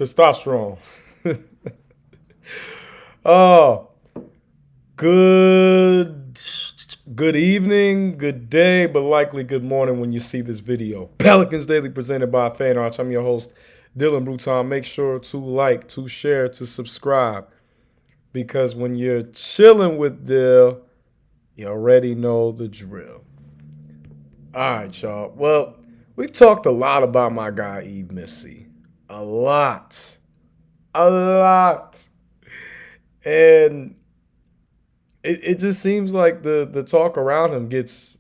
Testosterone. Oh, good evening, good day, but likely good morning when you see this video. Pelicans Daily presented by Fan Arch. I'm your host, Dylan Bruton. Make sure to like, to share, to subscribe, because when you're chilling with Dill, you already know the drill. All right, y'all. Well, we've talked a lot about my guy Yves Missi. A lot. And it just seems like the talk around him it's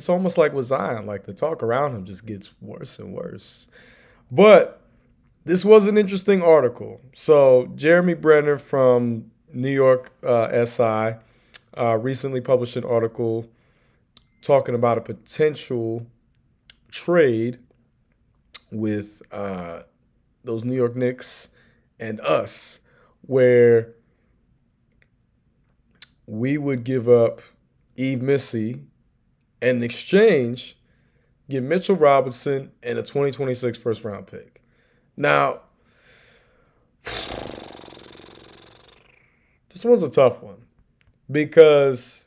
almost like with Zion, like the talk around him just gets worse and worse. But this was an interesting article. So Jeremy Brenner from New York SI recently published an article talking about a potential trade with those New York Knicks and us, where we would give up Yves Missi and in exchange get Mitchell Robinson and a 2026 first-round pick. Now, this one's a tough one because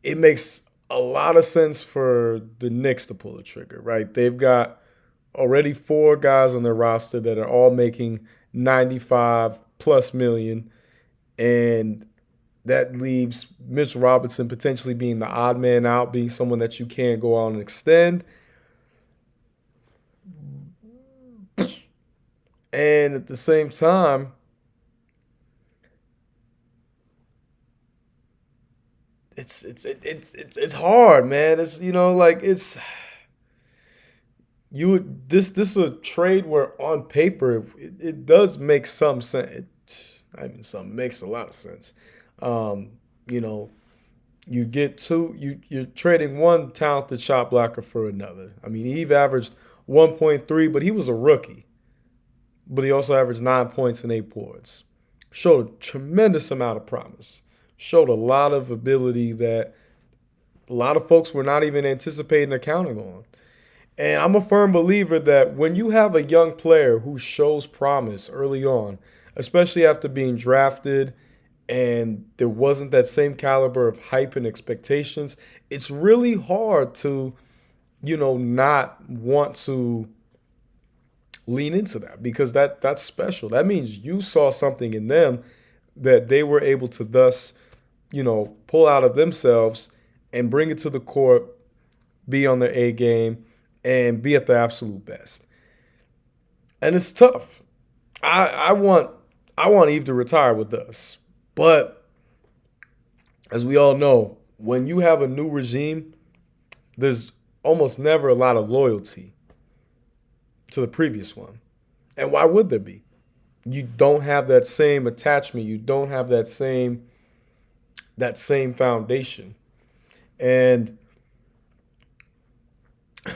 it makes a lot of sense for the Knicks to pull the trigger, right? They've got already 4 guys on their roster that are all making 95+ million, and that leaves Mitchell Robinson potentially being the odd man out, being someone that you can't go out and extend. And at the same time, it's hard, man. It's this is a trade where on paper it does make some sense. Makes a lot of sense. You get you're trading one talented shot blocker for another. I mean, Yves averaged 1.3, but he was a rookie. But he also averaged 9 points and 8 boards. Showed a tremendous amount of promise. Showed a lot of ability that a lot of folks were not even anticipating or counting on. And I'm a firm believer that when you have a young player who shows promise early on, especially after being drafted and there wasn't that same caliber of hype and expectations, it's really hard to, not want to lean into that, because that's special. That means you saw something in them that they were able to thus, pull out of themselves and bring it to the court, be on their A game, and be at the absolute best. And it's tough. I want Yves to retire with us. But as we all know, when you have a new regime, there's almost never a lot of loyalty to the previous one. And why would there be? You don't have that same attachment. You don't have that same foundation. And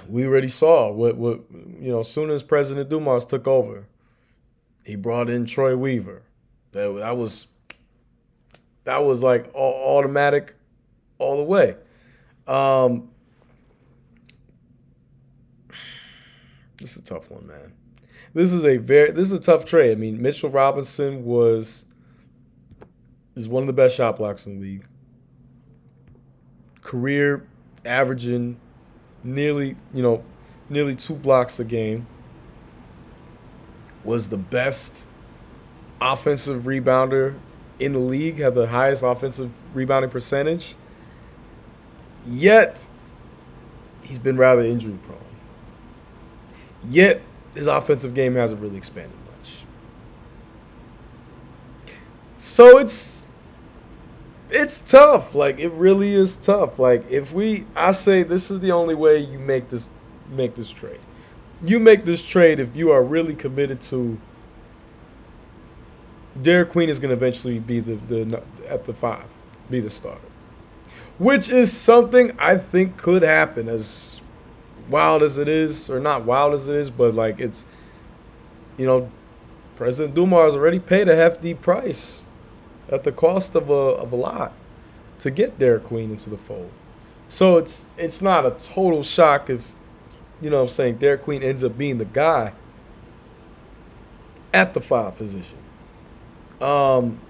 we already saw what as soon as President Dumars took over, he brought in Troy Weaver. That was like automatic all the way. This is a tough one, man. This is a tough trade. I mean, Mitchell Robinson is one of the best shot blockers in the league. Career averaging nearly 2 blocks a game. Was the best offensive rebounder in the league, had the highest offensive rebounding percentage. Yet, he's been rather injury prone. Yet, his offensive game hasn't really expanded much. So it's tough. Like, it really is tough. Like, I say this is the only way you make this trade. You make this trade if you are really committed to Derek Queen is going to eventually be at the 5, be the starter, which is something I think could happen, as wild as it is, or not wild as it is, but like it's, President Dumars already paid a hefty price at the cost of a lot to get Derek Queen into the fold. So it's not a total shock if you know what I'm saying, Derek Queen ends up being the guy at the 5 position. Um,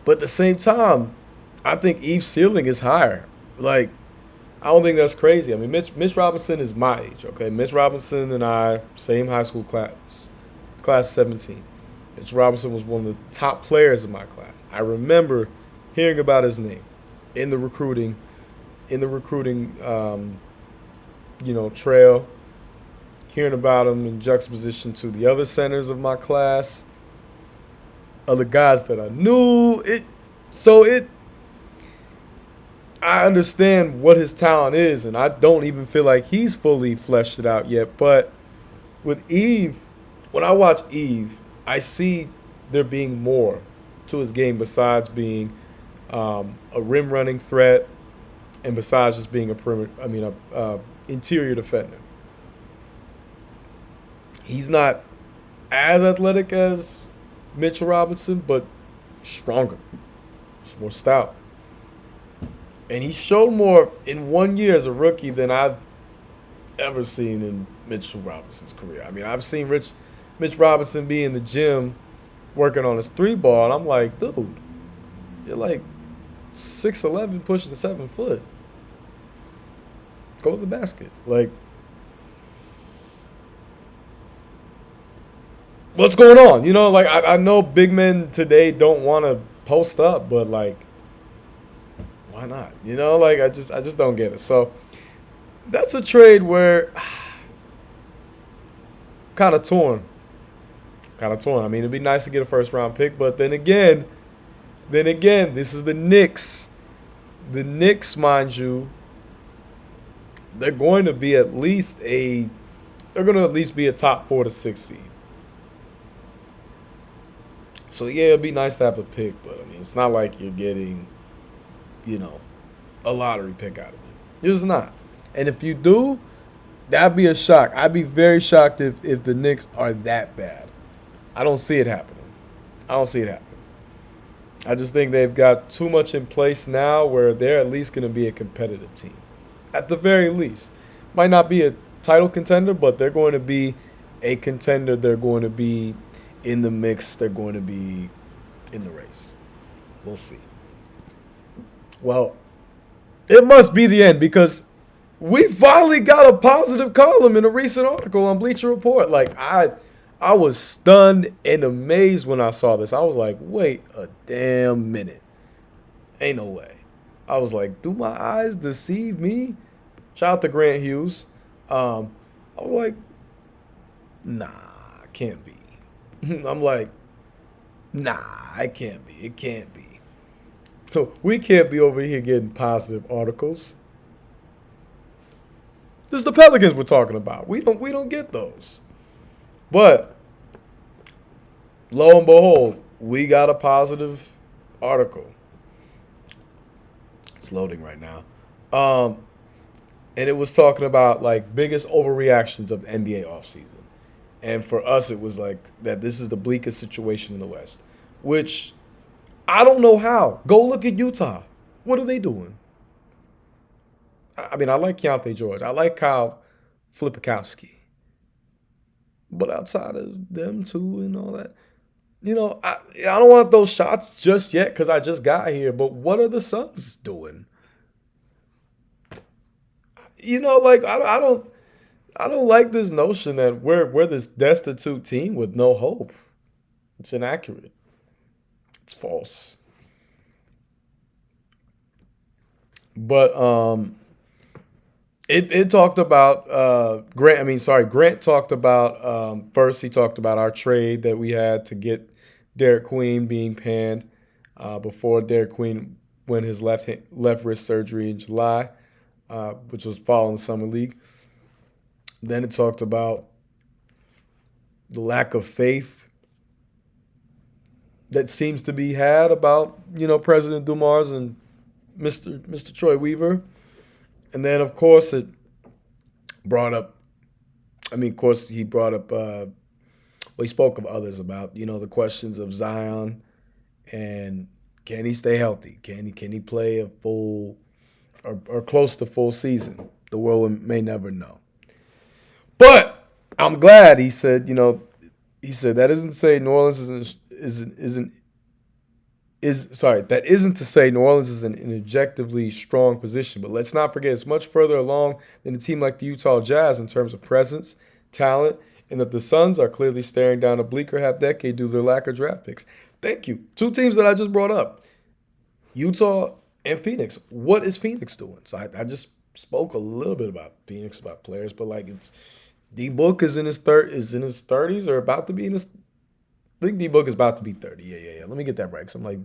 but at the same time, I think Eve's ceiling is higher. Like, I don't think that's crazy. I mean, Mitch Robinson is my age, okay? Mitch Robinson and I, same high school class 17. Mitch Robinson was one of the top players in my class. I remember hearing about his name in the recruiting, trail, hearing about him in juxtaposition to the other centers of my class, other guys that I knew. I understand what his talent is, and I don't even feel like he's fully fleshed it out yet. But with Eve, when I watch Eve, I see there being more to his game besides being a rim running threat, and besides just being a interior defender. He's not as athletic as Mitchell Robinson, but stronger. He's more stout. And he showed more in 1 year as a rookie than I've ever seen in Mitchell Robinson's career. I mean, I've seen Mitch Robinson be in the gym working on his 3 ball, and I'm like, dude, you're like 6'11", pushing 7 foot. Go to the basket. Like, what's going on? You know, like I know big men today don't want to post up, but like, why not? You know, like I just don't get it. So that's a trade where kind of torn. Kind of torn. I mean, it'd be nice to get a first round pick, but then again, this is the Knicks. The Knicks, mind you, they're going to be at least a top 4 to 6 seed. So yeah, it'd be nice to have a pick, but I mean, it's not like you're getting, a lottery pick out of it. It's not. And if you do, that'd be a shock. I'd be very shocked if the Knicks are that bad. I don't see it happening. I just think they've got too much in place now where they're at least going to be a competitive team. At the very least. Might not be a title contender, but they're going to be a contender. They're going to be in the mix. They're going to be in the race. We'll see. Well, it must be the end because we finally got a positive column in a recent article on Bleacher Report. Like, I was stunned and amazed when I saw this. I was like, wait a damn minute. Ain't no way. I was like, do my eyes deceive me? Shout out to Grant Hughes. I was like, nah, can't be. I'm like, nah, it can't be. It can't be. So we can't be over here getting positive articles. This is the Pelicans we're talking about. We don't get those. But lo and behold, we got a positive article. It's loading right now. And it was talking about like biggest overreactions of the NBA offseason. And for us, it was like that this is the bleakest situation in the West, which I don't know how. Go look at Utah. What are they doing? I mean, I like Keontae George. I like Kyle Flipikowski. But outside of them two and all that, I don't want those shots just yet because I just got here. But what are the Suns doing? Like I don't like this notion that we're this destitute team with no hope. It's inaccurate. It's false. But it talked about Grant talked about first he talked about our trade that we had to get Derek Queen being panned before Derek Queen went his left wrist surgery in July, which was following the summer league. Then it talked about the lack of faith that seems to be had about President Dumars and Mr. Troy Weaver. And then, of course, he brought up, he spoke of others about, the questions of Zion and can he stay healthy? Can he play a or close to full season. The world may never know. But I'm glad he said, he said that isn't to say New Orleans that isn't to say New Orleans is in an objectively strong position, but let's not forget it's much further along than a team like the Utah Jazz in terms of presence, talent, and that the Suns are clearly staring down a bleaker half decade due to their lack of draft picks. Thank you. Two teams that I just brought up, Utah and Phoenix. What is Phoenix doing? So I just spoke a little bit about Phoenix, about players, but like it's D Book is in his 30s or about to be in his. I think D Book is about to be 30. Yeah. Let me get that right. Cause I'm like,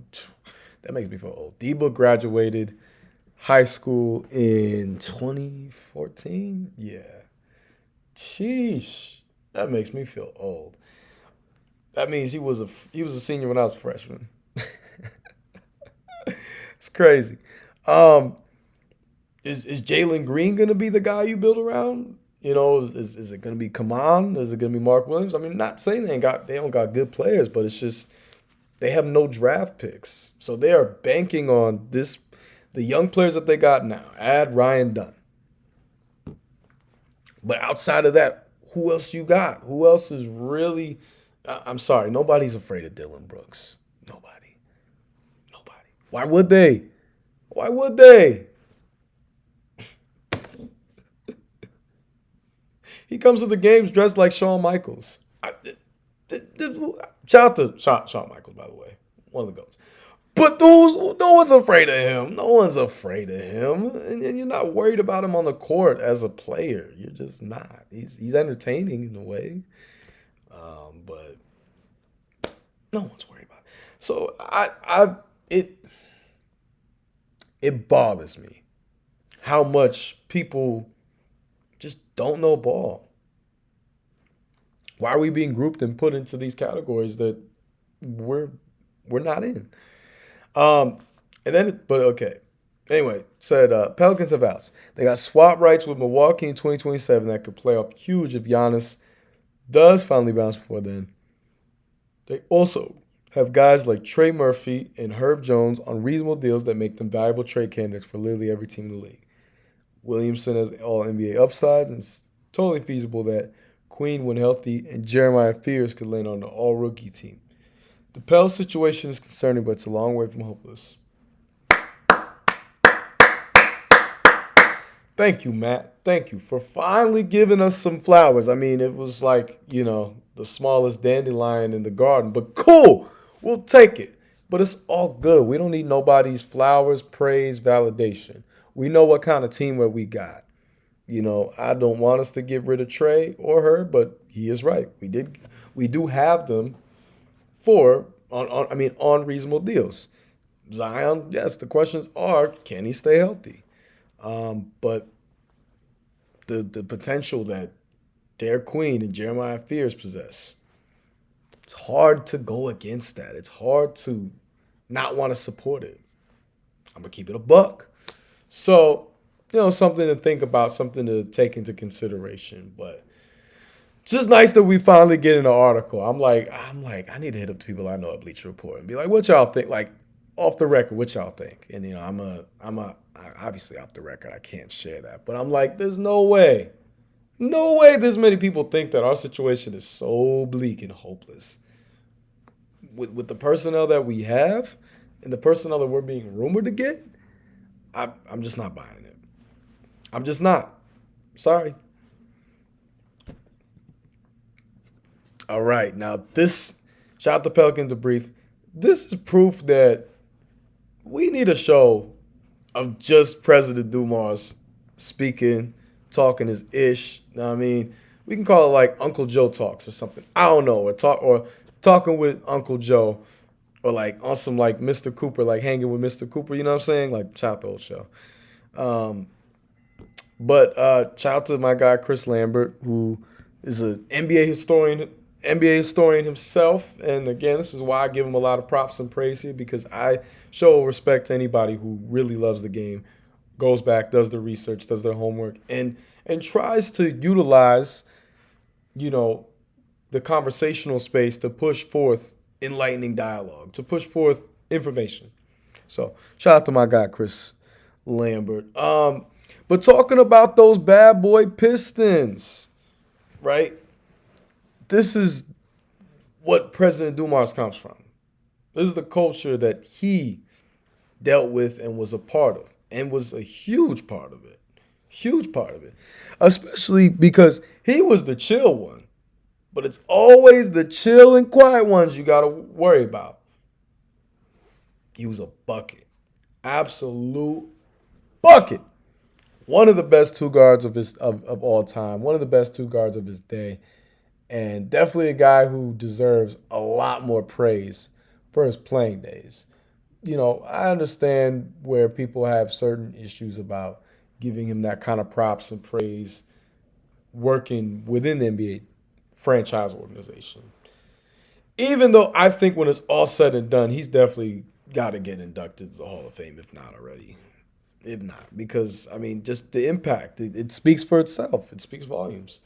that makes me feel old. D Book graduated high school in 2014. Yeah. Sheesh. That makes me feel old. That means he was a senior when I was a freshman. It's crazy. Is Jalen Green gonna be the guy you build around? Is it gonna be Kaman? Is it gonna be Mark Williams? I mean, not saying they don't got good players, but it's just they have no draft picks, so they are banking on the young players that they got now. Add Ryan Dunn, but outside of that, who else you got? Who else is really? I'm sorry, nobody's afraid of Dylan Brooks. Nobody. Why would they? Why would they? He comes to the games dressed like Shawn Michaels. Shout out to Shawn Michaels, by the way. One of the GOATs. But no one's afraid of him. No one's afraid of him. And you're not worried about him on the court as a player. You're just not. He's entertaining in a way. But no one's worried about it. So it bothers me how much people just don't know ball. Why are we being grouped and put into these categories that we're not in? But okay. Anyway, said Pelicans have outs. They got swap rights with Milwaukee in 2027 that could play up huge if Giannis does finally bounce before then. They also have guys like Trey Murphy and Herb Jones on reasonable deals that make them valuable trade candidates for literally every team in the league. Williamson has all NBA upsides, and it's totally feasible that Queen, when healthy, and Jeremiah Fears could land on the all-rookie team. The Pels situation is concerning, but it's a long way from hopeless. Thank you, Matt. Thank you for finally giving us some flowers. I mean, it was like, the smallest dandelion in the garden, but cool. We'll take it. But it's all good. We don't need nobody's flowers, praise, validation. We know what kind of teamwork we got. I don't want us to get rid of Trey or her, but he is right. We do have them on reasonable deals. Zion, yes, the questions are, can he stay healthy? But the potential that their Queen and Jeremiah Fears possess, it's hard to go against that. It's hard to not want to support it. I'm going to keep it a buck. So, something to think about, something to take into consideration. But it's just nice that we finally get in an article. I'm like, I need to hit up the people I know at Bleacher Report and be like, what y'all think? Like, off the record, what y'all think? And, I'm obviously off the record. I can't share that. But I'm like, there's no way this many people think that our situation is so bleak and hopeless. With the personnel that we have and the personnel that we're being rumored to get, I'm just not buying it. I'm just not. Sorry. All right. Now, shout out to Pelicans Debrief. This is proof that we need a show of just President Dumars speaking, talking his ish. You know what I mean? We can call it like Uncle Joe Talks or something. I don't know. Or talking with Uncle Joe. Or like on some like Mr. Cooper, like hanging with Mr. Cooper, you know what I'm saying? Like shout out the old show. But shout out to my guy Chris Lambert, who is an NBA historian himself. And again, this is why I give him a lot of props and praise here, because I show respect to anybody who really loves the game, goes back, does the research, does their homework, and tries to utilize, the conversational space to push forth enlightening dialogue, to push forth information. So shout out to my guy Chris Lambert. But talking about those bad boy Pistons, right? This is what President Dumars comes from. This is the culture that he dealt with and was a part of, and was a huge part of it. Huge part of it. Especially because he was the chill one. But it's always the chill and quiet ones you got to worry about. He was a bucket. Absolute bucket. One of the best two guards of all time. One of the best two guards of his day. And definitely a guy who deserves a lot more praise for his playing days. I understand where people have certain issues about giving him that kind of props and praise working within the NBA franchise organization. Even though I think when it's all said and done, he's definitely got to get inducted to the Hall of Fame, if not already. If not, because, just the impact, it speaks for itself. It speaks volumes.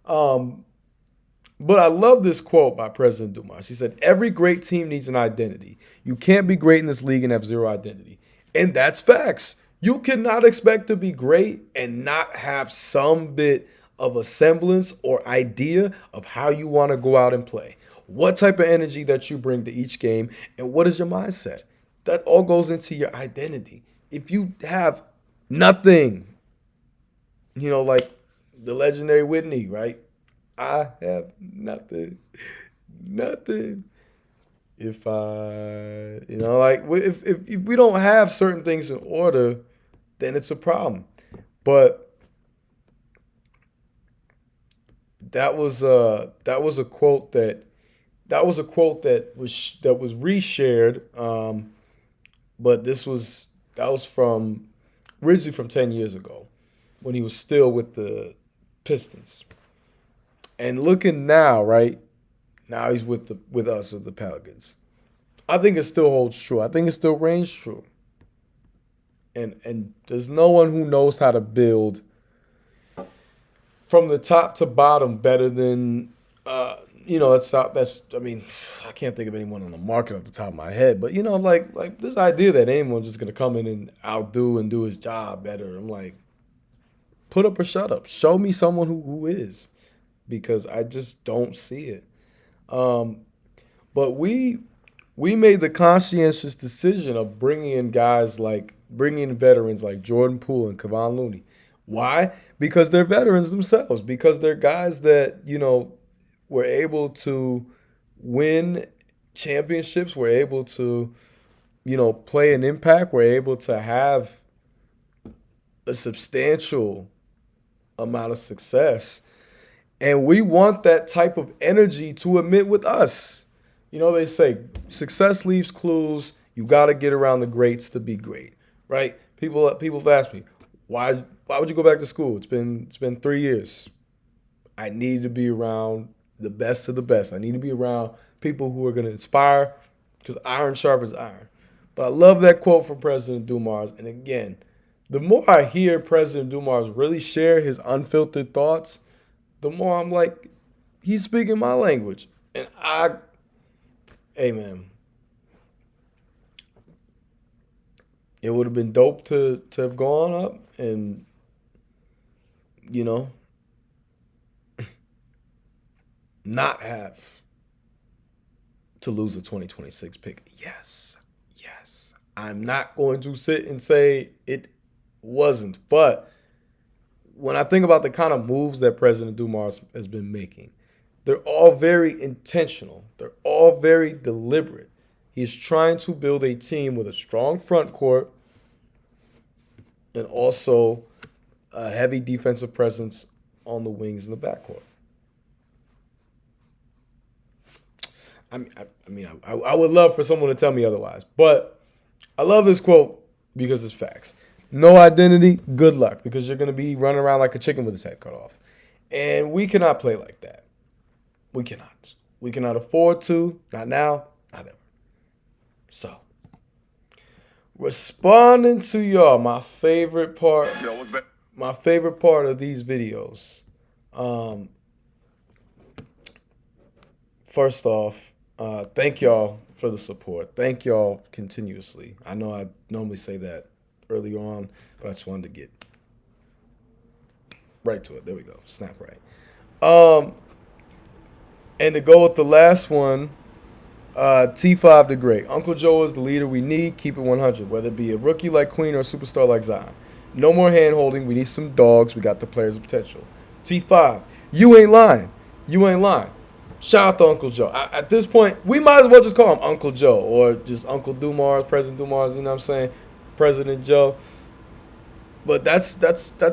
But I love this quote by President Dumars. He said, every great team needs an identity. You can't be great in this league and have zero identity. And that's facts. You cannot expect to be great and not have some bit of a semblance or idea of how you want to go out and play. What type of energy that you bring to each game, and what is your mindset? That all goes into your identity. If you have nothing, like the legendary Whitney, right? I have nothing. If if we don't have certain things in order, then it's a problem. But that was a quote that was reshared. But that was from originally from 10 years ago, when he was still with the Pistons. And looking now, right? Now he's with us with the Pelicans. I think it still holds true. I think it still reigns true. And there's no one who knows how to build from the top to bottom better than I can't think of anyone on the market off the top of my head, but like this idea that anyone's just gonna come in and outdo and do his job better. I'm like, put up or shut up. Show me someone who is. Because I just don't see it. But we made the conscientious decision of bringing in veterans like Jordan Poole and Kevon Looney. Why? Because they're veterans themselves. Because they're guys that, were able to win championships, were able to, play an impact, were able to have a substantial amount of success. And we want that type of energy to emit with us. They say success leaves clues. You got to get around the greats to be great, right? People have asked me, why would you go back to school? It's been 3 years. I need to be around the best of the best. I need to be around people who are going to inspire, because iron sharpens iron. But I love that quote from President Dumars. And again, the more I hear President Dumars really share his unfiltered thoughts, the more I'm like, he's speaking my language. And hey man, it would have been dope to have gone up and, not have to lose a 2026 pick. Yes. I'm not going to sit and say it wasn't. But when I think about the kind of moves that President Dumars has been making, they're all very intentional. They're all very deliberate. He's trying to build a team with a strong front court and also a heavy defensive presence on the wings and the backcourt. I would love for someone to tell me otherwise, but I love this quote because it's facts. No identity, good luck, because you're going to be running around like a chicken with his head cut off. And we cannot play like that. We cannot. We cannot afford to. Not now, not ever. So, responding to y'all, my favorite part of these videos. First off, thank y'all for the support. Thank y'all continuously. I know I normally say that earlier on, but I just wanted to get right to it. There we go. Snap right. Um, and to go with the last one, T5 the Great. Uncle Joe is the leader we need. Keep it 100. Whether it be a rookie like Queen or a superstar like Zion. No more hand holding. We need some dogs. We got the players of potential. T5, you ain't lying. You ain't lying. Shout out to Uncle Joe. At this point, we might as well just call him Uncle Joe or just Uncle Dumars, President Dumars. You know what I'm saying? President Joe. But that's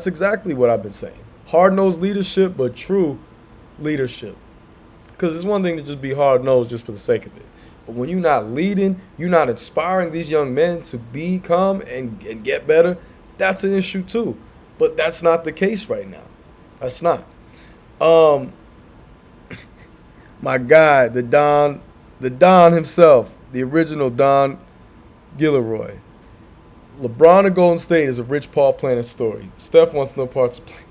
exactly what I've been saying. Hard nosed leadership, but true leadership. Because it's one thing to just be hard nosed just for the sake of it. But when you're not leading, you're not inspiring these young men to become and get better, that's an issue too. But that's not the case right now. That's not. My guy, the Don himself, the original Don Gilroy. LeBron of Golden State is a Rich Paul Planet story. Steph wants no parts of playing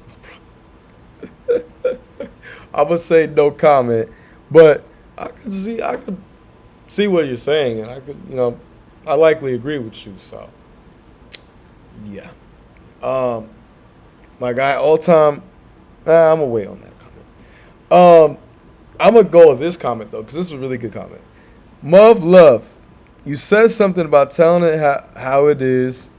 LeBron. I would say no comment, but I could see what you're saying, and I likely agree with you. So, yeah. My guy, all time. I'm gonna wait on that comment. I'm gonna go with this comment though, because this is a really good comment. Muv Love, you said something about telling it how it is,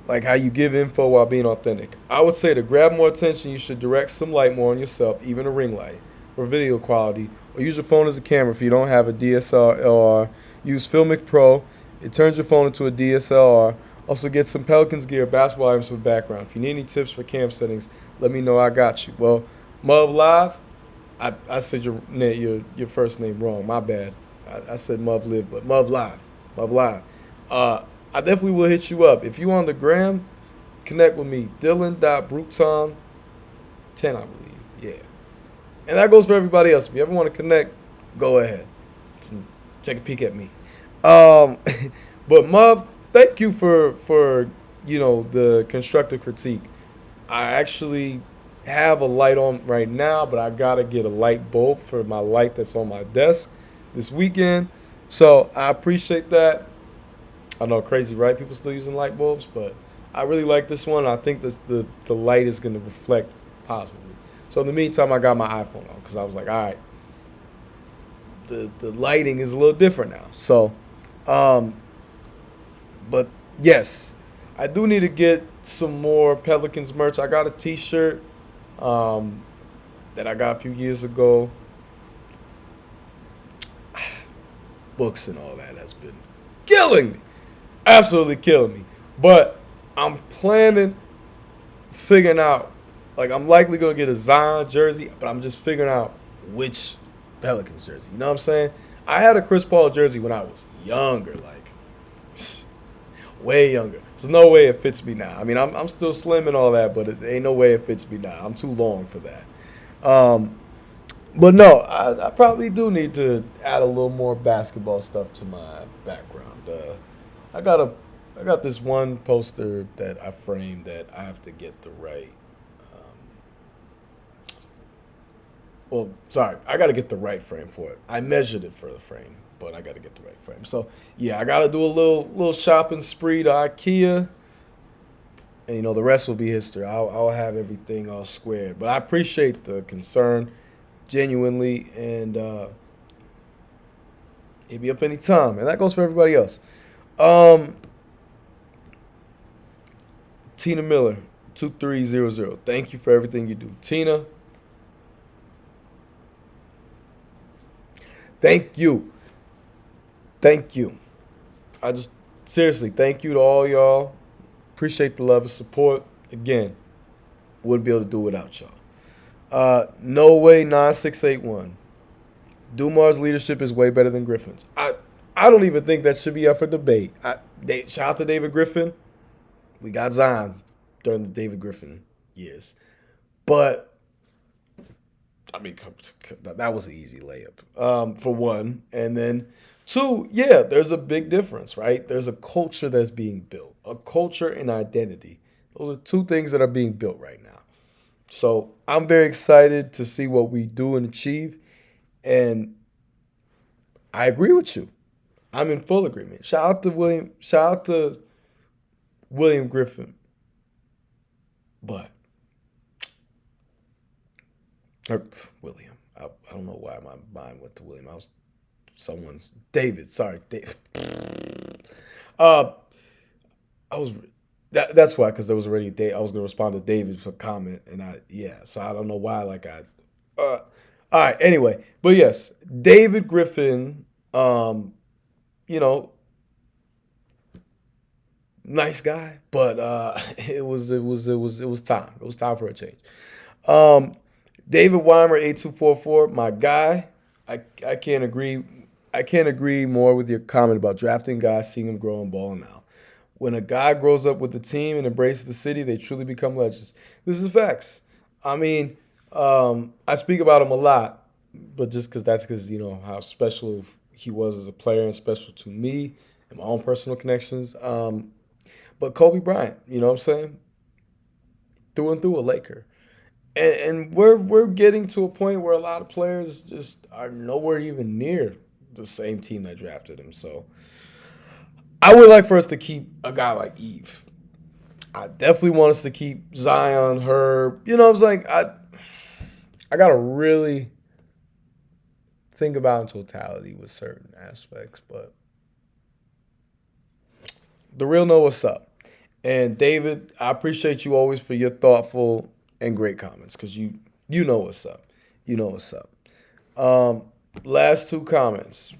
like how you give info while being authentic. I would say to grab more attention, you should direct some light more on yourself, even a ring light, for video quality, or use your phone as a camera if you don't have a DSLR. Use Filmic Pro. It turns your phone into a DSLR. Also get some Pelicans gear, basketball items for the background. If you need any tips for camp settings, let me know. I got you. Well, Muv Live, I said your first name wrong. My bad. I said Muv Live, but Muv Live. Muv Live. I definitely will hit you up. If you on the gram, connect with me. Dylan.Bruton 10, I believe. Yeah. And that goes for everybody else. If you ever want to connect, go ahead. Take a peek at me. But Muv, thank you for the constructive critique. I actually have a light on right now, but I gotta get a light bulb for my light that's on my desk this weekend. So I appreciate that. I know, crazy, right? People still using light bulbs, but I really like this one. I think the light is gonna reflect positively. So in the meantime, I got my iPhone on because I was like, all right, the lighting is a little different now. So, but yes, I do need to get some more Pelicans merch. I got a T-shirt that I got a few years ago. Books and all that has been killing me. Absolutely killing me. But I'm figuring out, like I'm likely going to get a Zion jersey, but I'm just figuring out which Pelicans jersey. You know what I'm saying? I had a Chris Paul jersey when I was younger, like way younger. There's no way it fits me now. I mean, I'm still slim and all that, but it ain't no way it fits me now. I'm too long for that. But no, I probably do need to add a little more basketball stuff to my background. I got this one poster that I framed that I have to get the right. I got to get the right frame for it. I measured it for the frame, but I got to get the right frame. So yeah, I got to do a little shopping spree to IKEA, and the rest will be history. I'll have everything all squared. But I appreciate the concern, genuinely, and hit me up anytime, and that goes for everybody else. Tina Miller, 2300. Thank you for everything you do, Tina. Thank you. Thank you. Seriously, thank you to all y'all. Appreciate the love and support. Again, wouldn't be able to do it without y'all. No way 9681. Dumars' leadership is way better than Griffin's. I don't even think that should be up for debate. Shout out to David Griffin. We got Zion during the David Griffin years. But I mean, that was an easy layup, for one. And then, two, yeah, there's a big difference, right? There's a culture that's being built, a culture and identity. Those are two things that are being built right now. So I'm very excited to see what we do and achieve. And I agree with you. I'm in full agreement. Shout out to William. Shout out to William Griffin. But William. I don't know why my mind went to William. David. Sorry, David. Uh, I was that's why, because there was already a date. I was gonna respond to David's comment, and so I don't know why. All right. Anyway, but yes, David Griffin. You know, nice guy, but it was time. It was time for a change. David Weimer 8244, my guy. I can't agree. I can't agree more with your comment about drafting guys, seeing them grow and ball now. When a guy grows up with the team and embraces the city, they truly become legends. This is facts. I mean, I speak about him a lot, but just because you know how special he was as a player and special to me and my own personal connections. But Kobe Bryant, you know what I'm saying? Through and through a Laker. And we're getting to a point where a lot of players just are nowhere even near the same team that drafted him. So I would like for us to keep a guy like Eve. I definitely want us to keep Zion, Herb. You know what I'm saying? I gotta really think about in totality with certain aspects, but the real know what's up. And David, I appreciate you always for your thoughtful and great comments, because you know what's up. You know what's up. Last two comments.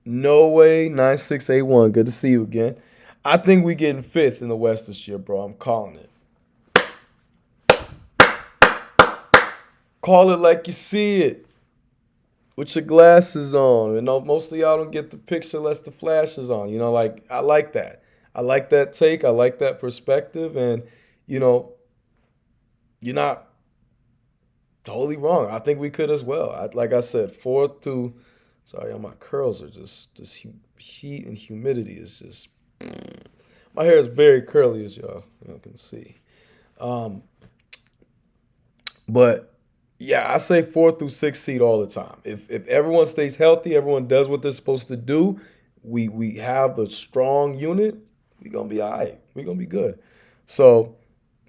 No way 9681. Good to see you again. I think we getting fifth in the West this year, bro. I'm calling it. Call it like you see it. With your glasses on. You know, most of y'all don't get the picture unless the flash is on. You know, like, I like that. I like that take. I like that perspective. And, you know, you're not totally wrong. I think we could as well. Like I said, sorry, my curls are just heat and humidity is just. My hair is very curly, as y'all can see. But yeah, I say 4 through 6 seed all the time. If everyone stays healthy, everyone does what they're supposed to do, we have a strong unit, we're gonna be all right. We're gonna be good. So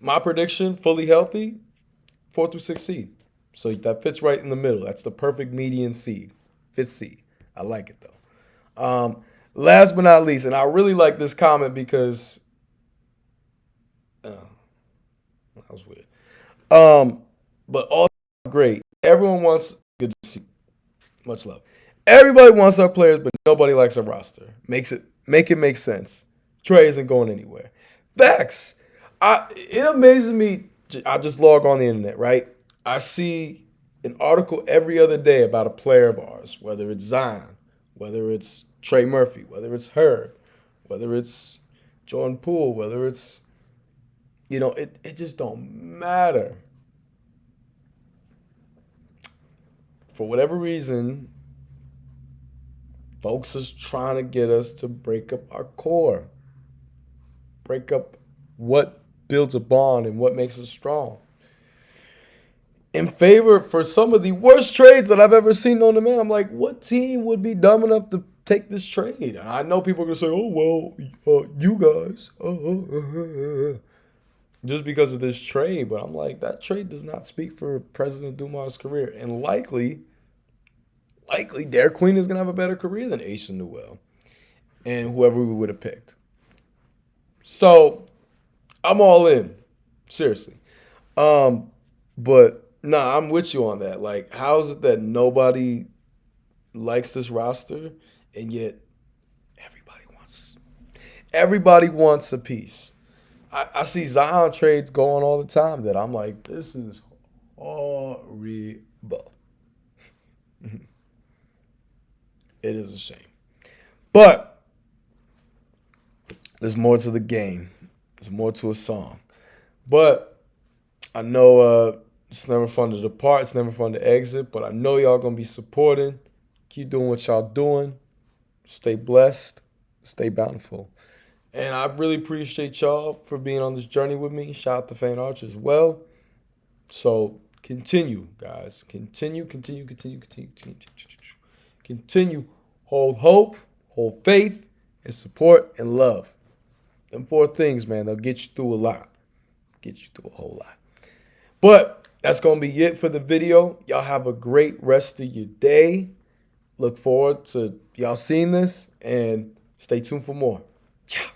my prediction, fully healthy, 4 through 6 seed. So that fits right in the middle. That's the perfect median seed. 5th seed. I like it though. Last but not least, and I really like this comment because that was weird. But all great. Everyone wants good to see. Much love. Everybody wants our players, but nobody likes our roster. Make it make sense. Trey isn't going anywhere. Facts. It amazes me. I just log on the internet, right? I see an article every other day about a player of ours, whether it's Zion, whether it's Trey Murphy, whether it's Herb, whether it's Jordan Poole, whether it's, you know, it just don't matter. For whatever reason, folks is trying to get us to break up our core, break up what builds a bond and what makes us strong. In favor for some of the worst trades that I've ever seen on the man. I'm like, what team would be dumb enough to take this trade? And I know people are going to say, oh, well, you guys. Just because of this trade. But I'm like, that trade does not speak for President Dumars' career. And likely, Derek Queen is going to have a better career than Aisha Newell and whoever we would have picked. So, I'm all in. Seriously. But, nah, I'm with you on that. Like, how is it that nobody likes this roster and yet everybody wants a piece? I see Zion trades going all the time that I'm like, this is horrible. It is a shame. But there's more to the game. There's more to a song. But I know it's never fun to depart. It's never fun to exit. But I know y'all going to be supporting. Keep doing what y'all doing. Stay blessed. Stay bountiful. And I really appreciate y'all for being on this journey with me. Shout out to Fan Arch as well. So continue, guys. Continue. Hold hope, hold faith, and support and love. Them 4 things, man, they'll get you through a lot. Get you through a whole lot. But that's going to be it for the video. Y'all have a great rest of your day. Look forward to y'all seeing this, and stay tuned for more. Ciao.